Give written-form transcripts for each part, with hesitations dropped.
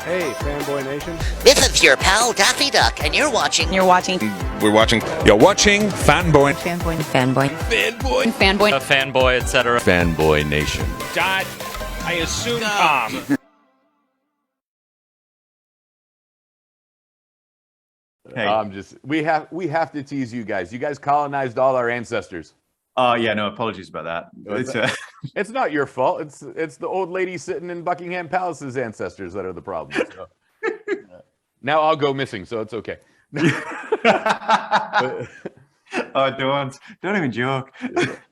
Hey, Fanboy Nation. This is your pal Daffy Duck, and you're watching. You're watching. We're watching. You're watching Fanboy. Fanboy. Fanboy. Fanboy. Fanboy. A fanboy, etc. Fanboy Nation. Dot, I assume Tom. Hey. We have to tease you guys. You guys colonized all our ancestors. Oh yeah, no apologies about that. It's not your fault. It's the old lady sitting in Buckingham Palace's ancestors that are the problem. So. Now I'll go missing, so it's okay. Oh, don't even joke.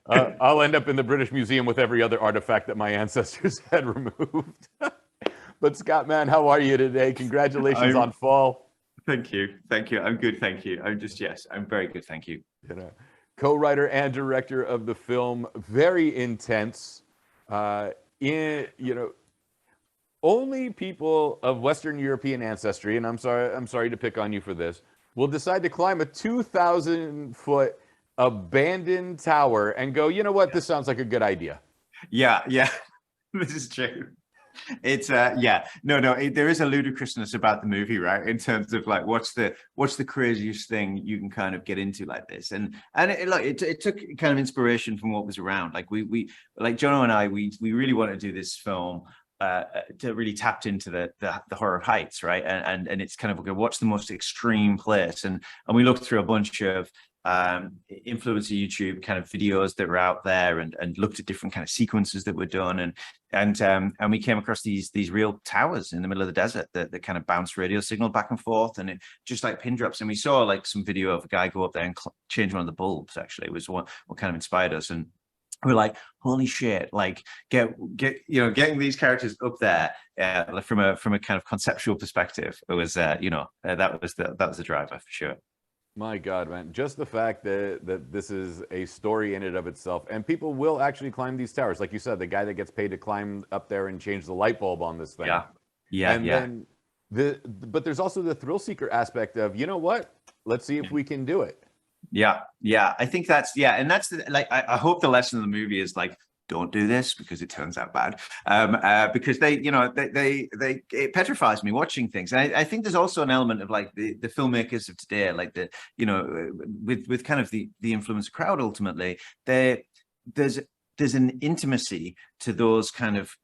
I'll end up in the British Museum with every other artifact that my ancestors had removed. But Scott, man, how are you today? Congratulations on Fall. Thank you. I'm good, thank you. I'm very good, thank you. Co-writer and director of the film, very intense. Only people of Western European ancestry, and I'm sorry to pick on you for this, will decide to climb a 2,000-foot abandoned tower and go, you know what, this sounds like a good idea. Yeah, this is true. It's there is a ludicrousness about the movie, right? In terms of like what's the craziest thing you can kind of get into like this, and it took kind of inspiration from what was around. Like we like Jono and I, we really want to do this film to really tapped into the horror of heights, right? And it's kind of okay, what's the most extreme place, and we looked through a bunch of influencer YouTube kind of videos that were out there, and looked at different kind of sequences that were done, and we came across these real towers in the middle of the desert that kind of bounce radio signal back and forth, and it just like pin drops. And we saw like some video of a guy go up there and change one of the bulbs. Actually, it was what kind of inspired us, and we're like, holy shit! Like getting these characters up there from a kind of conceptual perspective, it was that was the driver for sure. My God, man. Just the fact that this is a story in and of itself, and people will actually climb these towers. Like you said, the guy that gets paid to climb up there and change the light bulb on this thing. Then but there's also the thrill seeker aspect of, you know what? Let's see if we can do it. Yeah. I think that's, and that's I hope the lesson of the movie is like, don't do this because it turns out bad. Because it petrifies me watching things. And I think there's also an element of like the filmmakers of today, like with kind of the influencer crowd. Ultimately, there's an intimacy to those kind of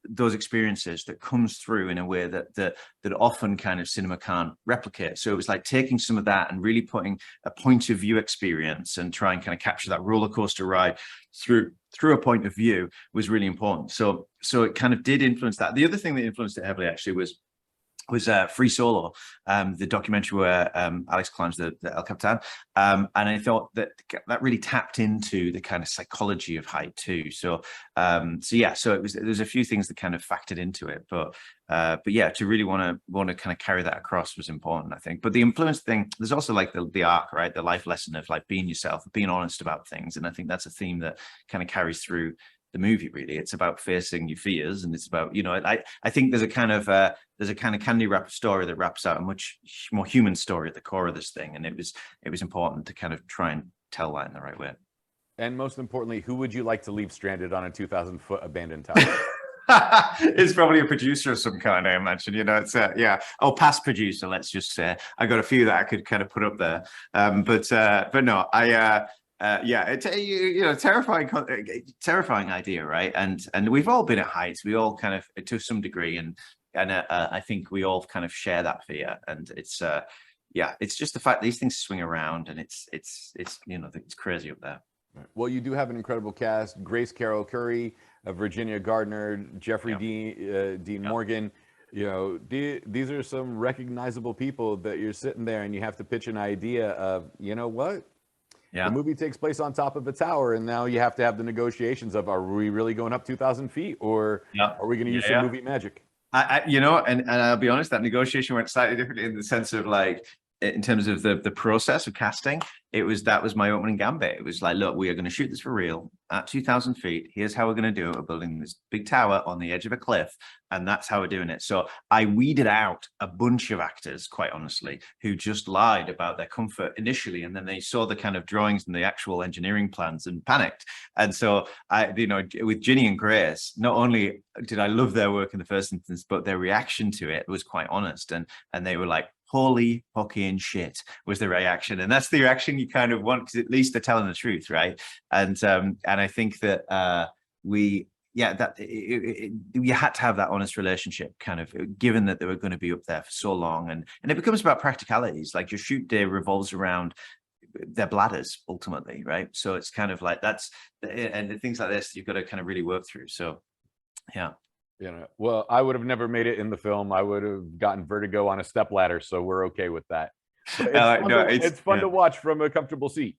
those experiences that comes through in a way that often kind of cinema can't replicate. So it was like taking some of that and really putting a point of view experience and try and kind of capture that roller coaster ride through a point of view was really important. So it kind of did influence that. The other thing that influenced it heavily actually was Free Solo, the documentary where Alex climbs the El Capitan, and I thought that really tapped into the kind of psychology of height too. So there's a few things that kind of factored into it, but yeah, to really want to kind of carry that across was important, I think. But the influence thing, there's also like the arc, right? The life lesson of like being yourself, being honest about things, and I think that's a theme that kind of carries through the movie. Really, it's about facing your fears, and it's about, I think there's a kind of candy wrapper story that wraps out a much more human story at the core of this thing, and it was important to kind of try and tell that in the right way. And most importantly, who would you like to leave stranded on a 2,000-foot abandoned tower? It's probably a producer of some kind, I imagine. It's past producer, let's just say. I got a few that I could kind of put up there, but no, it's terrifying idea, right? And we've all been at heights. We all kind of, to some degree, and I think we all kind of share that fear. And it's just the fact these things swing around, and it's crazy up there. Well, you do have an incredible cast: Grace Carol Curry, Virginia Gardner, Jeffrey Dean Morgan. These are some recognizable people that you're sitting there, and you have to pitch an idea of, you know what? Yeah. The movie takes place on top of a tower, and now you have to have the negotiations of, are we really going up 2,000 feet, or are we going to use some movie magic? And I'll be honest, that negotiation went slightly differently in the sense of like, in terms of the process of casting. that was my opening gambit. It was like, look, we are going to shoot this for real at 2,000 feet. Here's how we're going to do it. We're building this big tower on the edge of a cliff, and that's how we're doing it. So I weeded out a bunch of actors, quite honestly, who just lied about their comfort initially, and then they saw the kind of drawings and the actual engineering plans and panicked. And so I, you know, with Ginny and Grace, not only did I love their work in the first instance, but their reaction to it was quite honest, and they were like, holy fucking shit was the reaction. And that's the reaction you kind of want, because at least they're telling the truth, right? And I think that we had to have that honest relationship, kind of, given that they were going to be up there for so long. And it becomes about practicalities. Like, your shoot day revolves around their bladders ultimately, right? So it's kind of like and things like this you've got to kind of really work through. So yeah. You know, well, I would have never made it in the film. I would have gotten vertigo on a stepladder, so we're okay with that. It's fun to watch from a comfortable seat.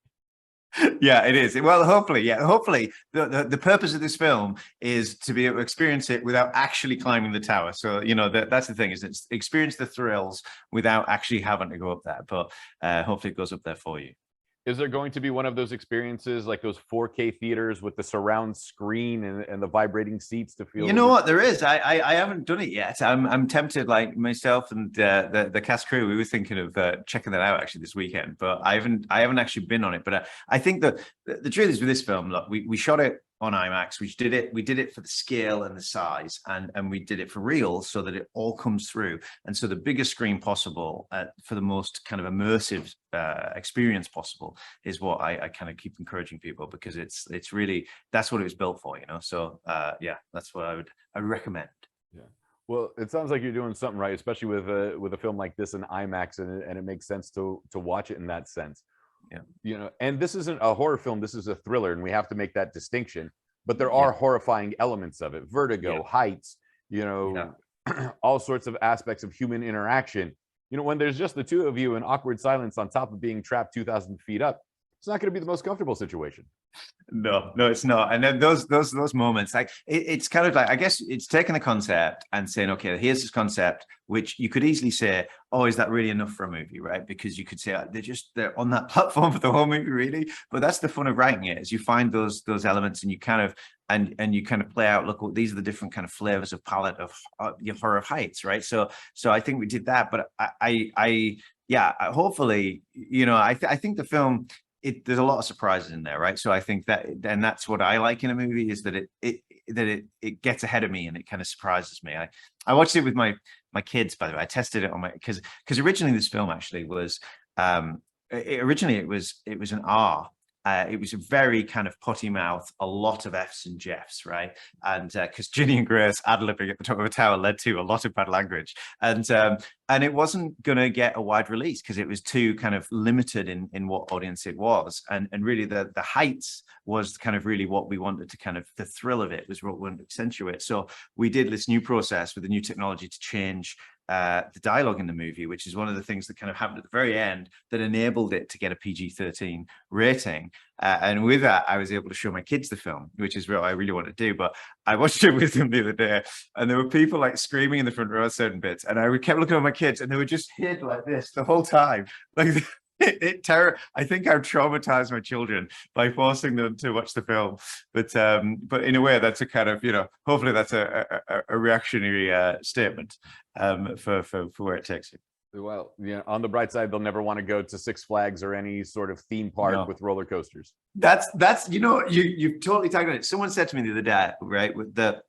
Yeah, it is. Well, hopefully the purpose of this film is to be able to experience it without actually climbing the tower. So, you know, that's the thing, is it's experience the thrills without actually having to go up there. But hopefully it goes up there for you. Is there going to be one of those experiences, like those 4K theaters with the surround screen and the vibrating seats to feel? You know what, there is. I haven't done it yet. I'm tempted, like myself and the cast crew. We were thinking of checking that out actually this weekend, but I haven't actually been on it. But I think that the truth is, with this film, look, we shot it on IMAX. We did it for the scale and the size, and we did it for real, so that it all comes through. And so the biggest screen possible for the most kind of immersive experience possible is what I kind of keep encouraging people, because it's really, that's what it was built for, you know. So yeah, that's what I recommend. Yeah. Well, it sounds like you're doing something right, especially with a film like this in IMAX, and it makes sense to watch it in that sense. Yeah. You know, and this isn't a horror film, this is a thriller, and we have to make that distinction. But there are horrifying elements of it: vertigo, heights, you know, all sorts of aspects of human interaction. You know, when there's just the two of you in awkward silence on top of being trapped 2,000 feet up, it's not going to be the most comfortable situation. No, it's not. And then those moments, like it's kind of like, I guess it's taking the concept and saying, okay, here's this concept, which you could easily say, oh, is that really enough for a movie, right? Because you could say they're on that platform for the whole movie, really. But that's the fun of writing it, is you find those elements, and you kind of and you kind of play out, look, these are the different kind of flavors of palette of your horror of heights, right? So I think we did that. But hopefully, you know, I think the film, there's a lot of surprises in there, right? So I think that, and that's what I like in a movie, is that it gets ahead of me and it kind of surprises me. I watched it with my kids, by the way. I tested it on my, because originally this film actually was originally it was an R. It was a very kind of potty mouth, a lot of F's and Jeffs, right? And because Ginny and Grace ad-libbing at the top of a tower led to a lot of bad language. And it wasn't going to get a wide release because it was too kind of limited in what audience it was. And really the heights was kind of really what we wanted to kind of, the thrill of it was what we wanted to accentuate. So we did this new process with the new technology to change the dialogue in the movie, which is one of the things that kind of happened at the very end that enabled it to get a PG-13 rating. And with that, I was able to show my kids the film, which is what I really want to do. But I watched it with them the other day, and there were people like screaming in the front row at certain bits, and I kept looking at my kids, and they were just hid like this the whole time. Like I think I've traumatized my children by forcing them to watch the film. But in a way, that's a kind of, you know, hopefully that's a reactionary statement for where it takes you. Well, yeah, on the bright side, they'll never want to go to Six Flags or any sort of theme park with roller coasters. That's you know, you've totally tagged on it. Someone said to me the other day, right, with the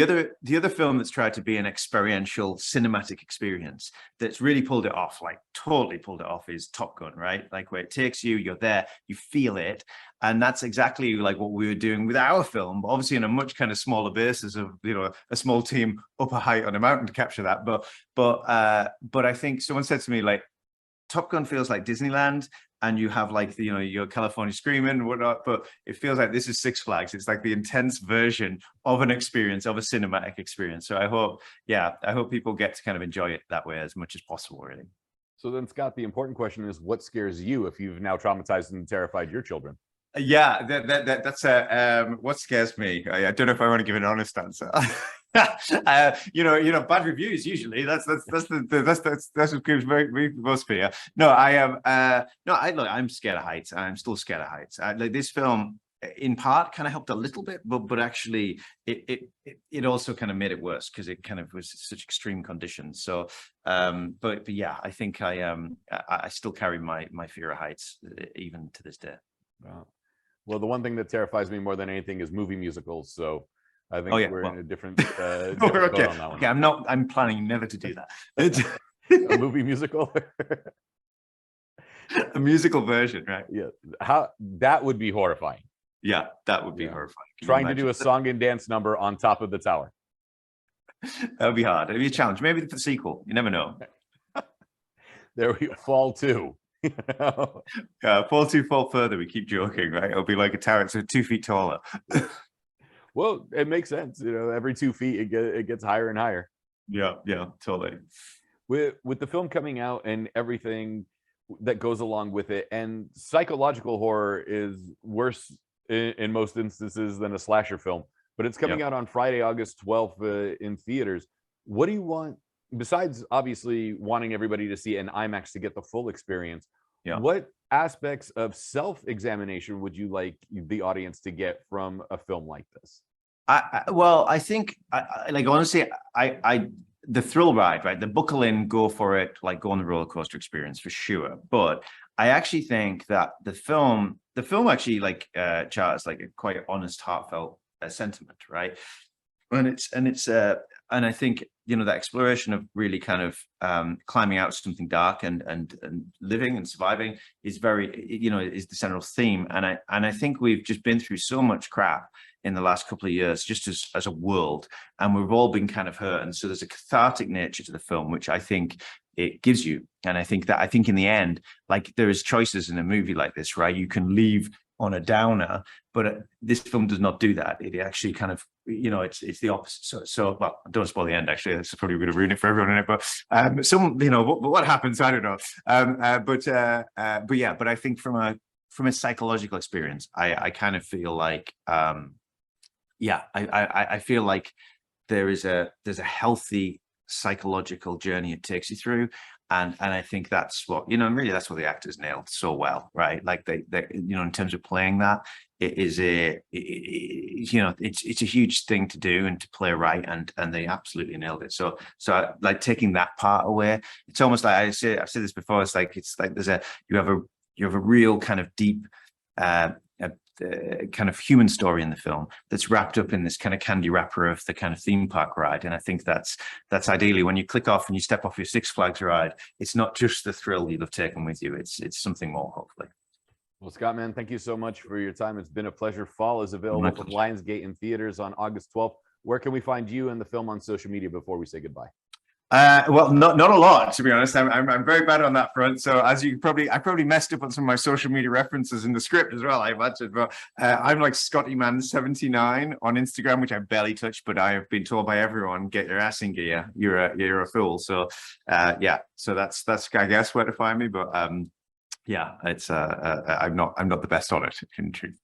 other film that's tried to be an experiential cinematic experience that's really pulled it off, like totally pulled it off, is Top Gun, right? Like, where it takes you, you're there, you feel it. And that's exactly like what we were doing with our film, but obviously in a much kind of smaller basis of, you know, a small team up a height on a mountain to capture that. But I think someone said to me, like, Top Gun feels like Disneyland, and you have, like, you know, your California Screaming and whatnot, but it feels like this is Six Flags. It's like the intense version of an experience, of a cinematic experience. So I hope people get to kind of enjoy it that way as much as possible, really. So then, Scott, the important question is, what scares you if you've now traumatized and terrified your children? Yeah, that's what scares me. I don't know if I want to give an honest answer. Bad reviews usually. That's what gives most fear. No, I am. I'm scared of heights. I'm still scared of heights. Like this film, in part, kind of helped a little bit, but actually, it also kind of made it worse because it kind of was such extreme conditions. So, but yeah, I think I still carry my fear of heights even to this day. Wow. Well, the one thing that terrifies me more than anything is movie musicals. So I think we're in a different, different okay. boat on that one. Okay, I'm planning never to do that. A movie musical? A musical version, right? Yeah. How that would be horrifying. Yeah, that would be horrifying. Trying to do a song and dance number on top of the tower. That would be hard. It'd be a challenge. Maybe the sequel. You never know. There we go. Fall 2. Fall 2, fall further. We keep joking, right? It'll be like a tower. So 2 feet taller. Well, it makes sense. Every 2 feet it gets higher and higher. Yeah, totally. With the film coming out and everything that goes along with it, and psychological horror is worse in most instances than a slasher film, but it's coming out on Friday, August 12th in theaters. What do you want, besides obviously wanting everybody to see an IMAX to get the full experience? What aspects of self-examination would you like the audience to get from a film like this? I think honestly, the thrill ride, right? The buckle in, go for it, like go on the roller coaster experience for sure. But I actually think that the film actually charts like a quite honest, heartfelt sentiment, right? And I think that exploration of really kind of climbing out something dark and living and surviving is very is the central theme. And I think we've just been through so much crap in the last couple of years, just as a world, and we've all been kind of hurt. And so there's a cathartic nature to the film, which I think it gives you. And I think in the end, like there is choices in a movie like this, right? You can leave on a downer, but this film does not do that. It actually kind of, it's the opposite. So well, don't spoil the end. Actually, that's probably going to ruin it for everyone in it. But what happens, I don't know. But I think from a psychological experience, I kind of feel like, I feel like there's a healthy psychological journey it takes you through. And I think that's what, really that's what the actors nailed so well, right? Like they in terms of playing that, it's a huge thing to do and to play right. And they absolutely nailed it. So like taking that part away, it's almost like I've said this before. It's like you have a real kind of deep, kind of human story in the film that's wrapped up in this kind of candy wrapper of the kind of theme park ride. And I think that's ideally when you click off and you step off your Six Flags ride, it's not just the thrill you'll have taken with you. It's something more, hopefully. Well, Scott, man, thank you so much for your time. It's been a pleasure. Fall is available from Lionsgate in theaters on August 12th. Where can we find you and the film on social media before we say goodbye? Well, not a lot, to be honest. I'm very bad on that front. So as I probably messed up on some of my social media references in the script as well, I imagine. But I'm like Scottyman79 on Instagram, which I barely touch, but I have been told by everyone, get your ass in gear. You're a fool. So so that's I guess where to find me. But it's I'm not the best on it, in truth.